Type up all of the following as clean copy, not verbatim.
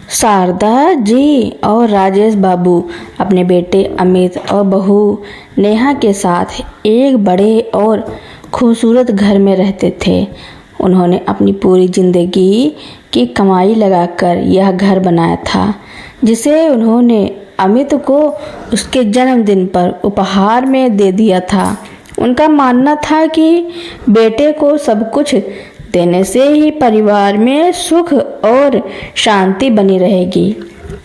शारदा जी और राजेश बाबू अपने बेटे अमित और बहू नेहा के साथ एक बड़े और खूबसूरत घर में रहते थे। उन्होंने अपनी पूरी जिंदगी की कमाई लगाकर यह घर बनाया था, जिसे उन्होंने अमित को उसके जन्मदिन पर उपहार में दे दिया था। उनका मानना था कि बेटे को सब कुछ देने से ही परिवार में सुख और शांति बनी रहेगी।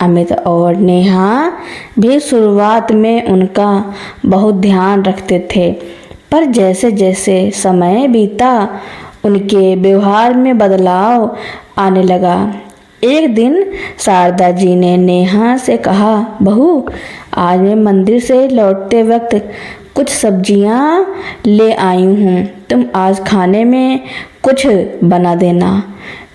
अमित और नेहा भी शुरुआत में उनका बहुत ध्यान रखते थे, पर जैसे जैसे समय बीता उनके व्यवहार में बदलाव आने लगा। एक दिन शारदा जी ने नेहा से कहा, बहू, आज मैं मंदिर से लौटते वक्त कुछ सब्जियां ले आई हूँ, तुम आज खाने में कुछ बना देना।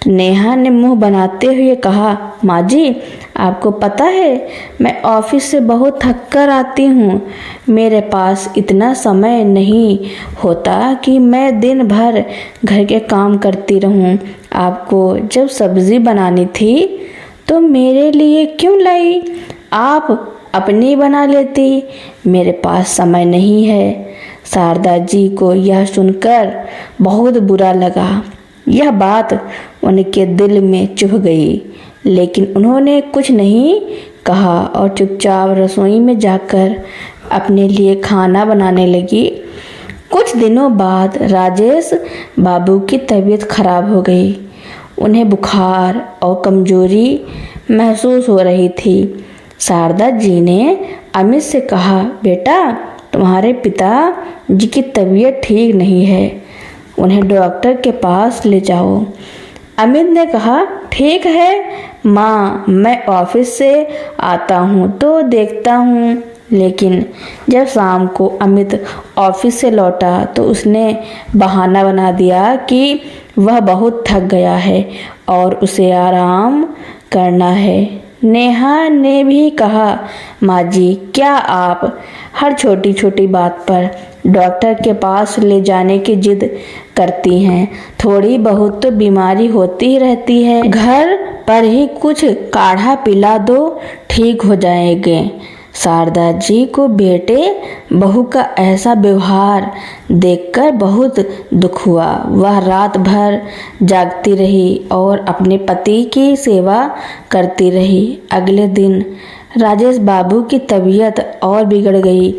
नेहा ने मुंह बनाते हुए कहा, माँ जी, आपको पता है मैं ऑफिस से बहुत थक कर आती हूँ, मेरे पास इतना समय नहीं होता कि मैं दिन भर घर के काम करती रहूँ। आपको जब सब्जी बनानी थी तो मेरे लिए क्यों लाई? आप अपनी बना लेती, मेरे पास समय नहीं है। शारदा जी को यह सुनकर बहुत बुरा लगा। यह बात उनके दिल में चुभ गई, लेकिन उन्होंने कुछ नहीं कहा और चुपचाप रसोई में जाकर अपने लिए खाना बनाने लगी। कुछ दिनों बाद राजेश बाबू की तबीयत खराब हो गई। उन्हें बुखार और कमजोरी महसूस हो रही थी। शारदा जी ने अमित से कहा, बेटा, तुम्हारे पिता जी की तबीयत ठीक नहीं है, उन्हें डॉक्टर के पास ले जाओ। अमित ने कहा, ठीक है माँ, मैं ऑफिस से आता हूँ तो देखता हूँ। लेकिन जब शाम को अमित ऑफिस से लौटा तो उसने बहाना बना दिया कि वह बहुत थक गया है और उसे आराम करना है। नेहा ने भी कहा, माँ जी, क्या आप हर छोटी छोटी बात पर डॉक्टर के पास ले जाने की जिद करती हैं? थोड़ी बहुत तो बीमारी होती ही रहती है, घर पर ही कुछ काढ़ा पिला दो, ठीक हो जाएंगे। शारदा जी को बेटे बहू का ऐसा व्यवहार देखकर बहुत दुख हुआ। वह रात भर जागती रही और अपने पति की सेवा करती रही। अगले दिन राजेश बाबू की तबीयत और बिगड़ गई।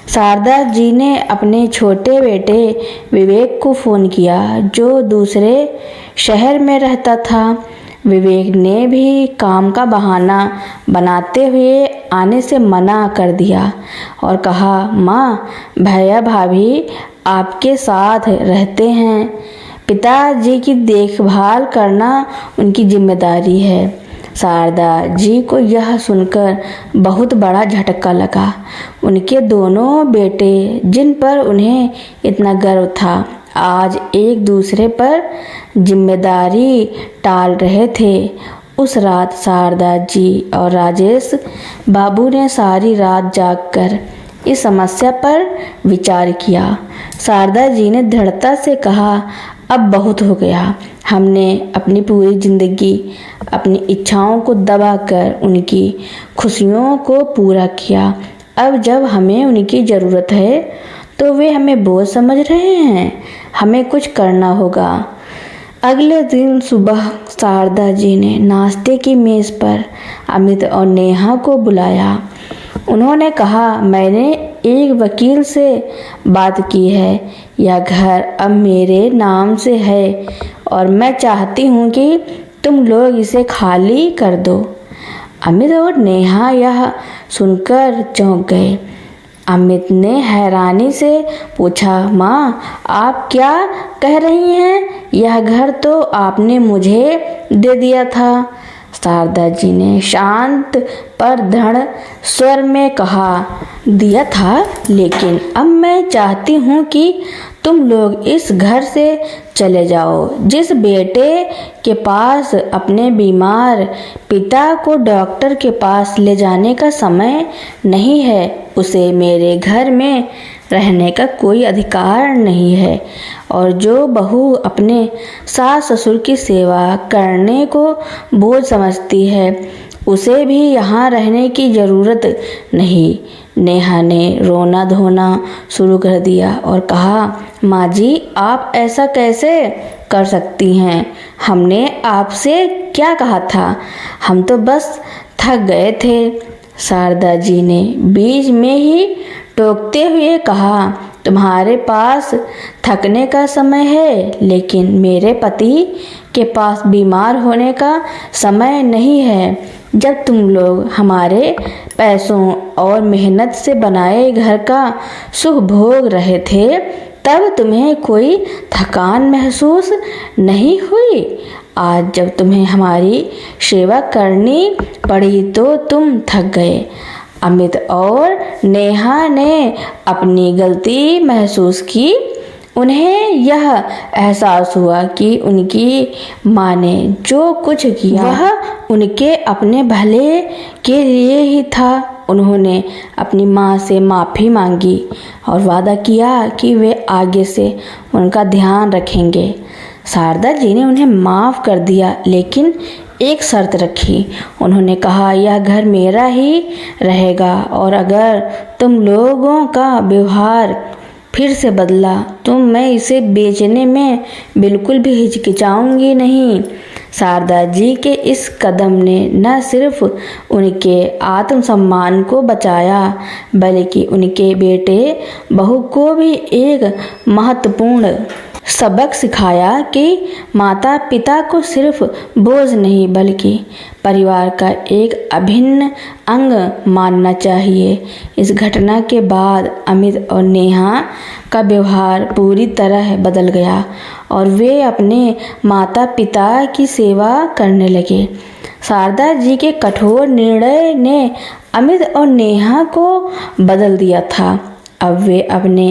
शारदा जी ने अपने छोटे बेटे विवेक को फ़ोन किया, जो दूसरे शहर में रहता था। विवेक ने भी काम का बहाना बनाते हुए आने से मना कर दिया और कहा, माँ, भैया भाभी आपके साथ रहते हैं, पिताजी की देखभाल करना उनकी जिम्मेदारी है। शारदा जी को यह सुनकर बहुत बड़ा झटका लगा। उनके दोनों बेटे, जिन पर उन्हें इतना गर्व था, आज एक दूसरे पर जिम्मेदारी टाल रहे थे। उस रात शारदा जी और राजेश बाबू ने सारी रात जागकर इस समस्या पर विचार किया। शारदा जी ने दृढ़ता से कहा, अब बहुत हो गया। हमने अपनी पूरी जिंदगी अपनी इच्छाओं को दबाकर उनकी खुशियों को पूरा किया। अब जब हमें उनकी ज़रूरत है तो वे हमें बोझ समझ रहे हैं। हमें कुछ करना होगा। अगले दिन सुबह शारदा जी ने नाश्ते की मेज़ पर अमित और नेहा को बुलाया। उन्होंने कहा, मैंने एक वकील से बात की है, यह घर अब मेरे नाम से है और मैं चाहती हूँ कि तुम लोग इसे खाली कर दो। अमित और नेहा यह सुनकर चौंक गए। अमित ने हैरानी से पूछा, माँ, आप क्या कह रही हैं? यह घर तो आपने मुझे दे दिया था। शारदा जी ने शांत पर दृढ़ स्वर में कहा, दिया था, लेकिन अब मैं चाहती हूँ कि तुम लोग इस घर से चले जाओ। जिस बेटे के पास अपने बीमार पिता को डॉक्टर के पास ले जाने का समय नहीं है, उसे मेरे घर में रहने का कोई अधिकार नहीं है। और जो बहू अपने सास ससुर की सेवा करने को बोझ समझती है, उसे भी यहाँ रहने की ज़रूरत नहीं। नेहा ने रोना धोना शुरू कर दिया और कहा, माँ जी, आप ऐसा कैसे कर सकती हैं? हमने आपसे क्या कहा था? हम तो बस थक गए थे। शारदा जी ने बीच में ही टोकते हुए कहा, तुम्हारे पास थकने का समय है, लेकिन मेरे पति के पास बीमार होने का समय नहीं है। जब तुम लोग हमारे पैसों और मेहनत से बनाए घर का सुख भोग रहे थे, तब तुम्हें कोई थकान महसूस नहीं हुई। आज जब तुम्हें हमारी सेवा करनी पड़ी तो तुम थक गए। अमित और नेहा ने अपनी गलती महसूस की। उन्हें यह एहसास हुआ कि उनकी माँ ने जो कुछ किया वह उनके अपने भले के लिए ही था। उन्होंने अपनी माँ से माफ़ी मांगी और वादा किया कि वे आगे से उनका ध्यान रखेंगे। शारदा जी ने उन्हें माफ़ कर दिया, लेकिन एक शर्त रखी। उन्होंने कहा, यह घर मेरा ही रहेगा और अगर तुम लोगों का व्यवहार फिर से बदला तो मैं इसे बेचने में बिल्कुल भी हिचकिचाऊंगी नहीं। शारदा जी के इस कदम ने न सिर्फ उनके आत्मसम्मान को बचाया, बल्कि उनके बेटे बहू को भी एक महत्वपूर्ण सबक सिखाया कि माता पिता को सिर्फ बोझ नहीं बल्कि परिवार का एक अभिन्न अंग मानना चाहिए। इस घटना के बाद अमित और नेहा का व्यवहार पूरी तरह बदल गया और वे अपने माता पिता की सेवा करने लगे। शारदा जी के कठोर निर्णय ने अमित और नेहा को बदल दिया था। अब वे अपने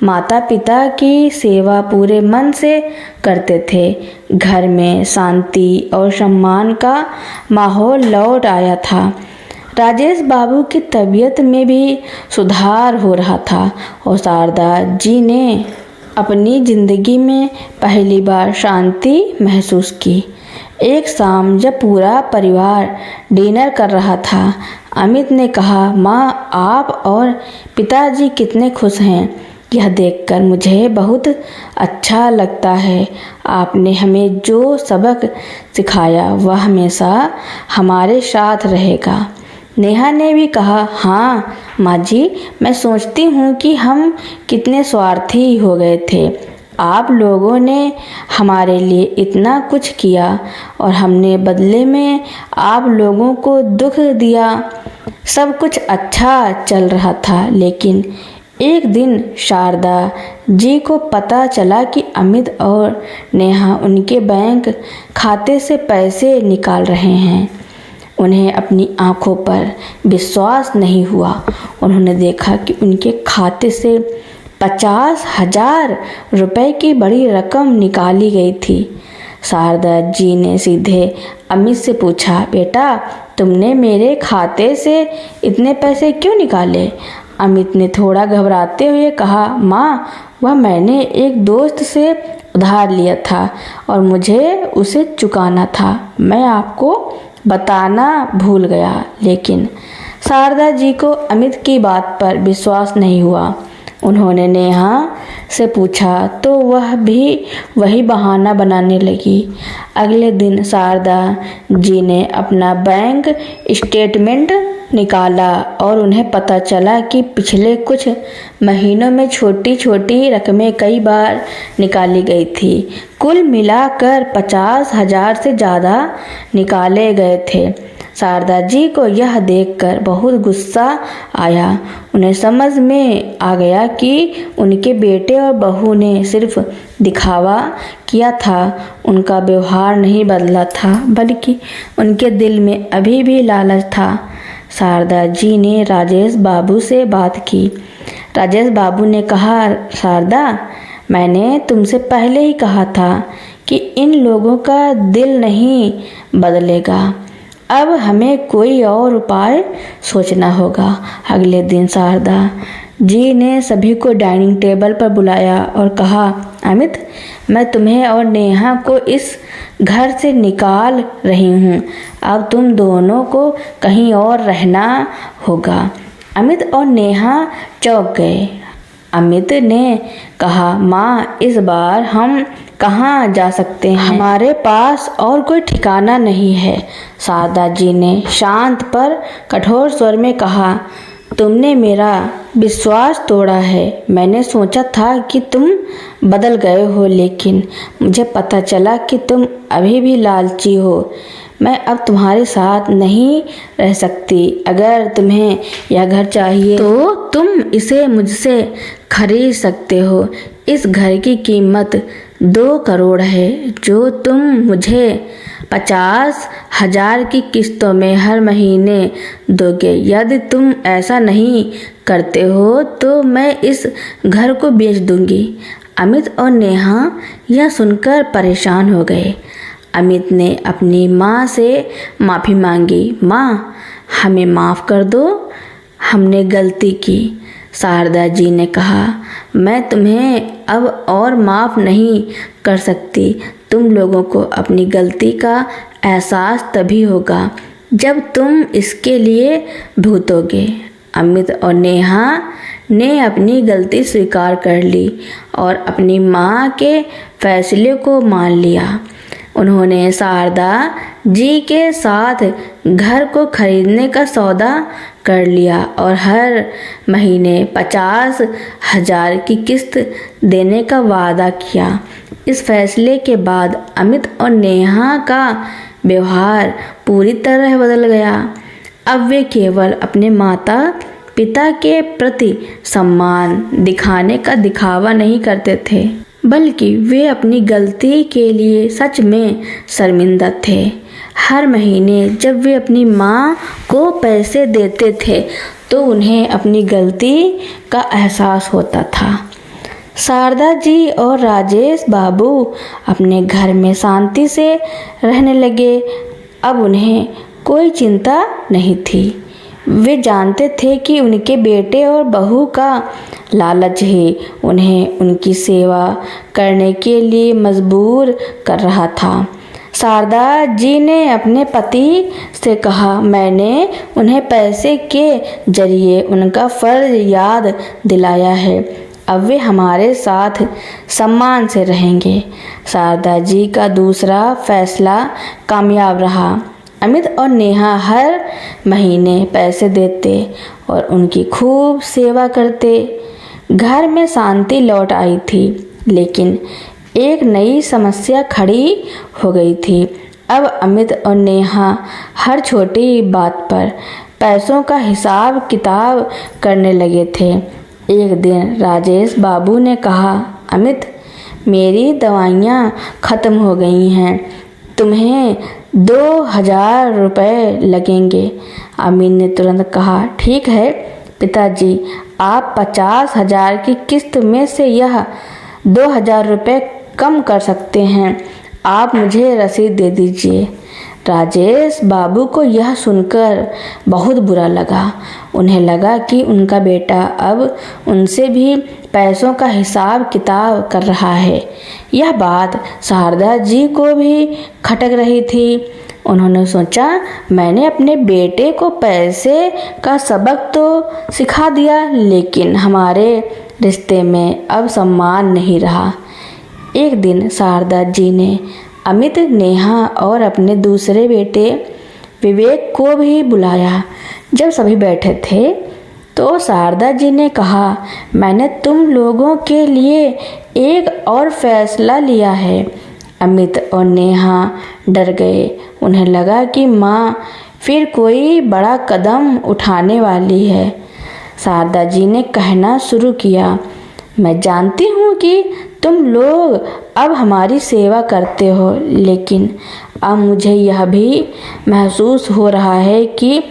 माता पिता की सेवा पूरे मन से करते थे। घर में शांति और सम्मान का माहौल लौट आया था। राजेश बाबू की तबीयत में भी सुधार हो रहा था और शारदा जी ने अपनी ज़िंदगी में पहली बार शांति महसूस की। एक शाम जब पूरा परिवार डिनर कर रहा था, अमित ने कहा, माँ, आप और पिताजी कितने खुश हैं। यह देखकर मुझे बहुत अच्छा लगता है। आपने हमें जो सबक सिखाया वह हमेशा हमारे साथ रहेगा। नेहा ने भी कहा, हाँ माँ जी, मैं सोचती हूँ कि हम कितने स्वार्थी हो गए थे। आप लोगों ने हमारे लिए इतना कुछ किया और हमने बदले में आप लोगों को दुख दिया। सब कुछ अच्छा चल रहा था, लेकिन एक दिन शारदा जी को पता चला कि अमित और नेहा उनके बैंक खाते से पैसे निकाल रहे हैं। उन्हें अपनी आंखों पर विश्वास नहीं हुआ। उन्होंने देखा कि उनके खाते से 50,000 रुपए की बड़ी रकम निकाली गई थी। शारदा जी ने सीधे अमित से पूछा, बेटा, तुमने मेरे खाते से इतने पैसे क्यों निकाले? अमित ने थोड़ा घबराते हुए कहा, माँ, वह मैंने एक दोस्त से उधार लिया था और मुझे उसे चुकाना था। मैं आपको बताना भूल गया। लेकिन शारदा जी को अमित की बात पर विश्वास नहीं हुआ। उन्होंने नेहा से पूछा तो वह भी वही बहाना बनाने लगी। अगले दिन शारदा जी ने अपना बैंक स्टेटमेंट निकाला और उन्हें पता चला कि पिछले कुछ महीनों में छोटी छोटी रकमें कई बार निकाली गई थी। कुल मिलाकर 50,000 से ज़्यादा निकाले गए थे। शारदा जी को यह देखकर बहुत गुस्सा आया। उन्हें समझ में आ गया कि उनके बेटे और बहू ने सिर्फ दिखावा किया था। उनका व्यवहार नहीं बदला था, बल्कि उनके दिल में अभी भी लालच था। शारदा जी ने राजेश बाबू से बात की। राजेश बाबू ने कहा, शारदा, मैंने तुमसे पहले ही कहा था कि इन लोगों का दिल नहीं बदलेगा। अब हमें कोई और उपाय सोचना होगा। अगले दिन शारदा जी ने सभी को डाइनिंग टेबल पर बुलाया और कहा, अमित, मैं तुम्हें और नेहा को इस घर से निकाल रही हूँ। अब तुम दोनों को कहीं और रहना होगा। अमित और नेहा चौंक गए। अमित ने कहा, माँ, इस बार हम कहाँ जा सकते हैं? हमारे पास और कोई ठिकाना नहीं है। शारदा जी ने शांत पर कठोर स्वर में कहा, तुमने मेरा विश्वास तोड़ा है। मैंने सोचा था कि तुम बदल गए हो, लेकिन मुझे पता चला कि तुम अभी भी लालची हो। मैं अब तुम्हारे साथ नहीं रह सकती। अगर तुम्हें यह घर चाहिए तो तुम इसे मुझसे खरीद सकते हो। इस घर की कीमत 2 करोड़ है, जो तुम मुझे 50,000 की किस्तों में हर महीने दोगे। यदि तुम ऐसा नहीं करते हो तो मैं इस घर को बेच दूंगी। अमित और नेहा यह सुनकर परेशान हो गए। अमित ने अपनी माँ से माफ़ी मांगी। माँ, हमें माफ़ कर दो, हमने गलती की। शारदा जी ने कहा, मैं तुम्हें अब और माफ़ नहीं कर सकती। तुम लोगों को अपनी गलती का एहसास तभी होगा जब तुम इसके लिए भुगतोगे। अमित और नेहा ने अपनी गलती स्वीकार कर ली और अपनी माँ के फैसले को मान लिया। उन्होंने शारदा जी के साथ घर को खरीदने का सौदा कर लिया और हर महीने 50,000 की किस्त देने का वादा किया। इस फैसले के बाद अमित और नेहा का व्यवहार पूरी तरह बदल गया। अब वे केवल अपने माता पिता के प्रति सम्मान दिखाने का दिखावा नहीं करते थे, बल्कि वे अपनी गलती के लिए सच में शर्मिंदा थे। हर महीने जब वे अपनी माँ को पैसे देते थे तो उन्हें अपनी गलती का एहसास होता था। शारदा जी और राजेश बाबू अपने घर में शांति से रहने लगे। अब उन्हें कोई चिंता नहीं थी। वे जानते थे कि उनके बेटे और बहू का लालच ही उन्हें उनकी सेवा करने के लिए मजबूर कर रहा था। शारदा जी ने अपने पति से कहा, मैंने उन्हें पैसे के जरिए उनका फर्ज याद दिलाया है। अब वे हमारे साथ सम्मान से रहेंगे। शारदा जी का दूसरा फैसला कामयाब रहा। अमित और नेहा हर महीने पैसे देते और उनकी खूब सेवा करते। घर में शांति लौट आई थी, लेकिन एक नई समस्या खड़ी हो गई थी। अब अमित और नेहा हर छोटी बात पर पैसों का हिसाब किताब करने लगे थे। एक दिन राजेश बाबू ने कहा, अमित, मेरी दवाइयाँ ख़त्म हो गई हैं, तुम्हें 2,000 रुपये लगेंगे। अमीन ने तुरंत कहा, ठीक है पिताजी, आप 50,000 की किस्त में से यह 2,000 रुपये कम कर सकते हैं। आप मुझे रसीद दे दीजिए। राजेश बाबू को यह सुनकर बहुत बुरा लगा। उन्हें लगा कि उनका बेटा अब उनसे भी पैसों का हिसाब किताब कर रहा है। यह बात शारदा जी को भी खटक रही थी। उन्होंने सोचा, मैंने अपने बेटे को पैसे का सबक तो सिखा दिया, लेकिन हमारे रिश्ते में अब सम्मान नहीं रहा। एक दिन शारदा जी ने अमित, नेहा और अपने दूसरे बेटे विवेक को भी बुलाया। जब सभी बैठे थे तो शारदा जी ने कहा, मैंने तुम लोगों के लिए एक और फैसला लिया है। अमित और नेहा डर गए। उन्हें लगा कि माँ फिर कोई बड़ा कदम उठाने वाली है। शारदा जी ने कहना शुरू किया, मैं जानती हूँ कि तुम लोग अब हमारी सेवा करते हो, लेकिन अब मुझे यह भी महसूस हो रहा है कि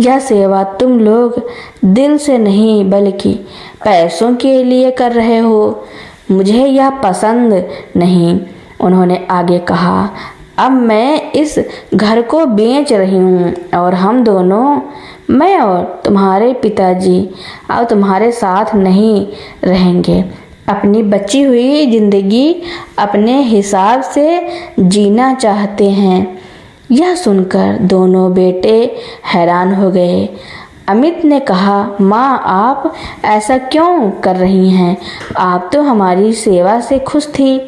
यह सेवा तुम लोग दिल से नहीं बल्कि पैसों के लिए कर रहे हो। मुझे यह पसंद नहीं। उन्होंने आगे कहा, अब मैं इस घर को बेच रही हूँ और हम दोनों, मैं और तुम्हारे पिताजी, अब तुम्हारे साथ नहीं रहेंगे। अपनी बची हुई जिंदगी अपने हिसाब से जीना चाहते हैं। यह सुनकर दोनों बेटे हैरान हो गए। अमित ने कहा, माँ, आप ऐसा क्यों कर रही हैं? आप तो हमारी सेवा से खुश थी।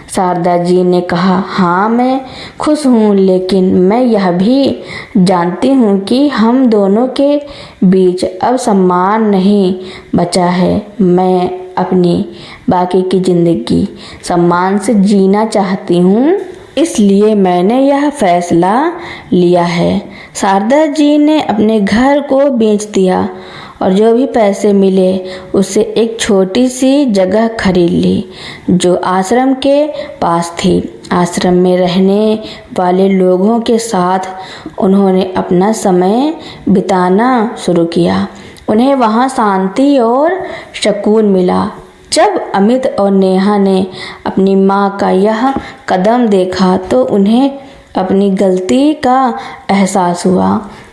शारदा जी ने कहा, हाँ, मैं खुश हूँ, लेकिन मैं यह भी जानती हूँ कि हम दोनों के बीच अब सम्मान नहीं बचा है। मैं अपनी बाकी की जिंदगी सम्मान से जीना चाहती हूँ, इसलिए मैंने यह फैसला लिया है। शारदा जी ने अपने घर को बेच दिया और जो भी पैसे मिले उससे एक छोटी सी जगह खरीद ली जो आश्रम के पास थी। आश्रम में रहने वाले लोगों के साथ उन्होंने अपना समय बिताना शुरू किया। उन्हें वहाँ शांति और सुकून मिला। जब अमित और नेहा ने अपनी माँ का यह कदम देखा तो उन्हें अपनी गलती का एहसास हुआ।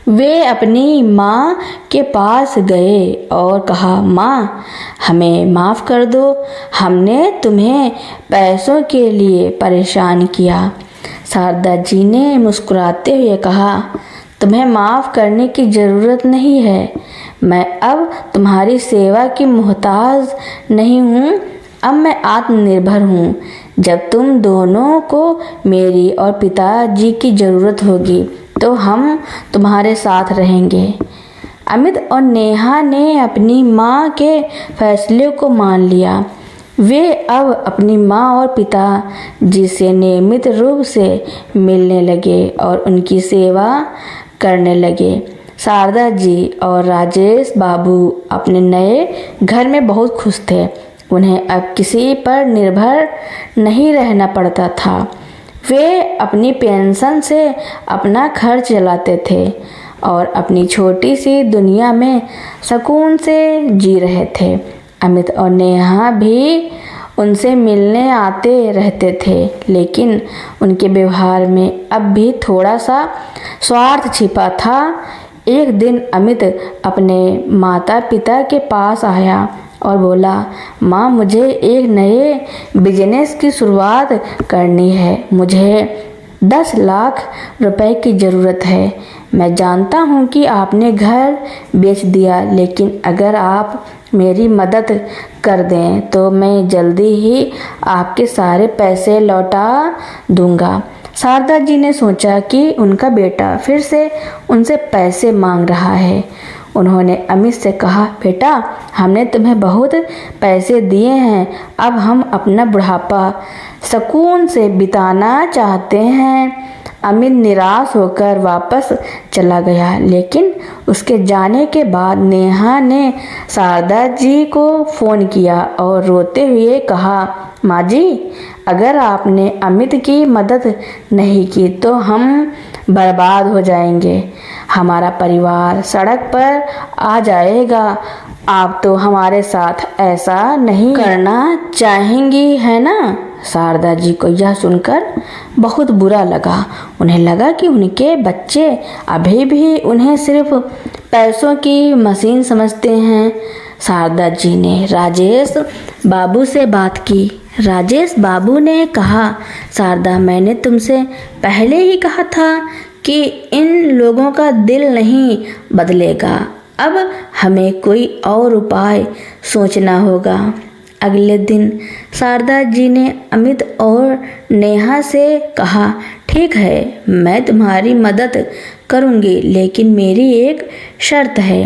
वे अपनी माँ के पास गए और कहा, माँ, हमें माफ़ कर दो, हमने तुम्हें पैसों के लिए परेशान किया। शारदा जी ने मुस्कुराते हुए कहा, तुम्हें माफ़ करने की ज़रूरत नहीं है। मैं अब तुम्हारी सेवा की मोहताज नहीं हूँ। अब मैं आत्मनिर्भर हूँ। जब तुम दोनों को मेरी और पिताजी की ज़रूरत होगी तो हम तुम्हारे साथ रहेंगे। अमित और नेहा ने अपनी माँ के फैसले को मान लिया। वे अब अपनी माँ और पिताजी से नियमित रूप से मिलने लगे और उनकी सेवा करने लगे। शारदा जी और राजेश बाबू अपने नए घर में बहुत खुश थे। उन्हें अब किसी पर निर्भर नहीं रहना पड़ता था। वे अपनी पेंशन से अपना खर्च चलाते थे और अपनी छोटी सी दुनिया में सुकून से जी रहे थे। अमित और नेहा भी उनसे मिलने आते रहते थे, लेकिन उनके व्यवहार में अब भी थोड़ा सा स्वार्थ छिपा था। एक दिन अमित अपने माता पिता के पास आया और बोला, माँ, मुझे एक नए बिजनेस की शुरुआत करनी है। मुझे 10 लाख रुपए की ज़रूरत है। मैं जानता हूँ कि आपने घर बेच दिया, लेकिन अगर आप मेरी मदद कर दें तो मैं जल्दी ही आपके सारे पैसे लौटा दूँगा। शारदा जी ने सोचा कि उनका बेटा फिर से उनसे पैसे मांग रहा है। उन्होंने अमित से कहा, बेटा, हमने तुम्हें बहुत पैसे दिए हैं, अब हम अपना बुढ़ापा सुकून से बिताना चाहते हैं। अमित निराश होकर वापस चला गया, लेकिन उसके जाने के बाद नेहा ने शारदा जी को फ़ोन किया और रोते हुए कहा, माँ जी, अगर आपने अमित की मदद नहीं की तो हम बर्बाद हो जाएंगे। हमारा परिवार सड़क पर आ जाएगा। आप तो हमारे साथ ऐसा नहीं करना चाहेंगी, है ना? शारदा जी को यह सुनकर बहुत बुरा लगा। उन्हें लगा कि उनके बच्चे अभी भी उन्हें सिर्फ पैसों की मशीन समझते हैं। शारदा जी ने राजेश बाबू से बात की। राजेश बाबू ने कहा, शारदा, मैंने तुमसे पहले ही कहा था कि इन लोगों का दिल नहीं बदलेगा। अब हमें कोई और उपाय सोचना होगा। अगले दिन शारदा जी ने अमित और नेहा से कहा, ठीक है, मैं तुम्हारी मदद करूंगी, लेकिन मेरी एक शर्त है।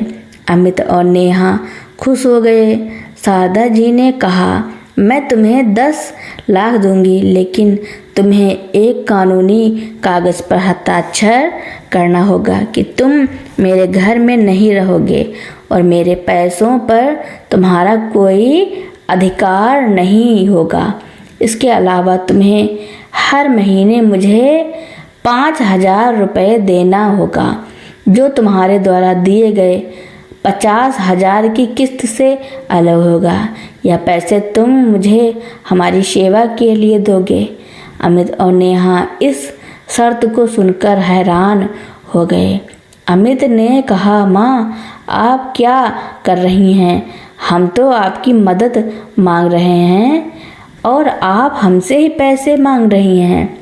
अमित और नेहा खुश हो गए। शारदा जी ने कहा, मैं तुम्हें 10 लाख दूंगी, लेकिन तुम्हें एक कानूनी कागज़ पर हस्ताक्षर करना होगा कि तुम मेरे घर में नहीं रहोगे और मेरे पैसों पर तुम्हारा कोई अधिकार नहीं होगा। इसके अलावा तुम्हें हर महीने मुझे 5,000 रुपये देना होगा। जो तुम्हारे द्वारा दिए गए 50,000 की किस्त से अलग होगा। यह पैसे तुम मुझे हमारी सेवा के लिए दोगे। अमित और नेहा इस शर्त को सुनकर हैरान हो गए। अमित ने कहा, माँ, आप क्या कर रही हैं? हम तो आपकी मदद मांग रहे हैं और आप हमसे ही पैसे मांग रही हैं।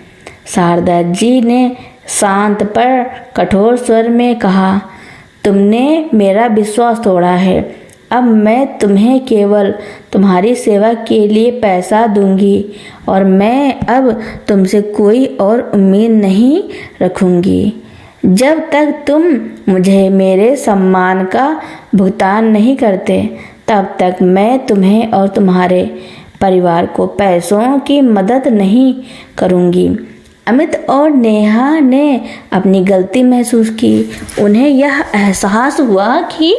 शारदा जी ने शांत पर कठोर स्वर में कहा, तुमने मेरा विश्वास तोड़ा है। अब मैं तुम्हें केवल तुम्हारी सेवा के लिए पैसा दूंगी और मैं अब तुमसे कोई और उम्मीद नहीं रखूंगी। जब तक तुम मुझे मेरे सम्मान का भुगतान नहीं करते, तब तक मैं तुम्हें और तुम्हारे परिवार को पैसों की मदद नहीं करूंगी। अमित और नेहा ने अपनी गलती महसूस की। उन्हें यह एहसास हुआ कि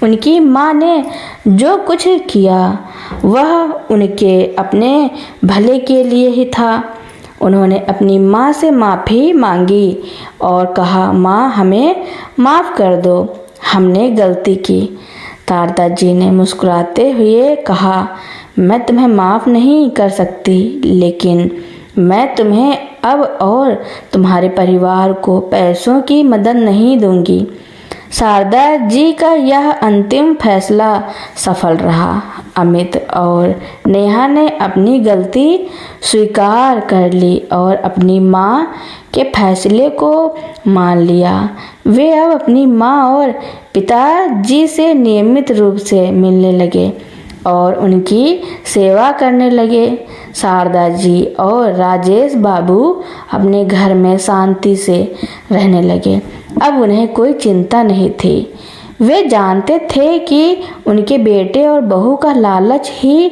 उनकी माँ ने जो कुछ किया वह उनके अपने भले के लिए ही था। उन्होंने अपनी माँ से माफ़ी मांगी और कहा, माँ, हमें माफ़ कर दो, हमने गलती की। शारदा जी ने मुस्कुराते हुए कहा, मैं तुम्हें माफ़ नहीं कर सकती, लेकिन मैं तुम्हें अब और तुम्हारे परिवार को पैसों की मदद नहीं दूंगी। शारदा जी का यह अंतिम फैसला सफल रहा। अमित और नेहा ने अपनी गलती स्वीकार कर ली और अपनी माँ के फैसले को मान लिया। वे अब अपनी माँ और पिताजी से नियमित रूप से मिलने लगे और उनकी सेवा करने लगे। शारदा जी और राजेश बाबू अपने घर में शांति से रहने लगे। अब उन्हें कोई चिंता नहीं थी। वे जानते थे कि उनके बेटे और बहू का लालच ही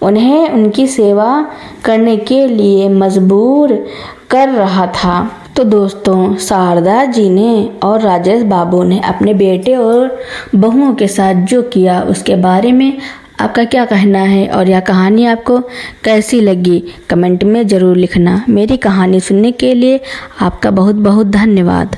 उन्हें उनकी सेवा करने के लिए मजबूर कर रहा था। तो दोस्तों, शारदा जी ने और राजेश बाबू ने अपने बेटे और बहुओं के साथ जो किया उसके बारे में आपका क्या कहना है और यह कहानी आपको कैसी लगी, कमेंट में ज़रूर लिखना। मेरी कहानी सुनने के लिए आपका बहुत बहुत धन्यवाद।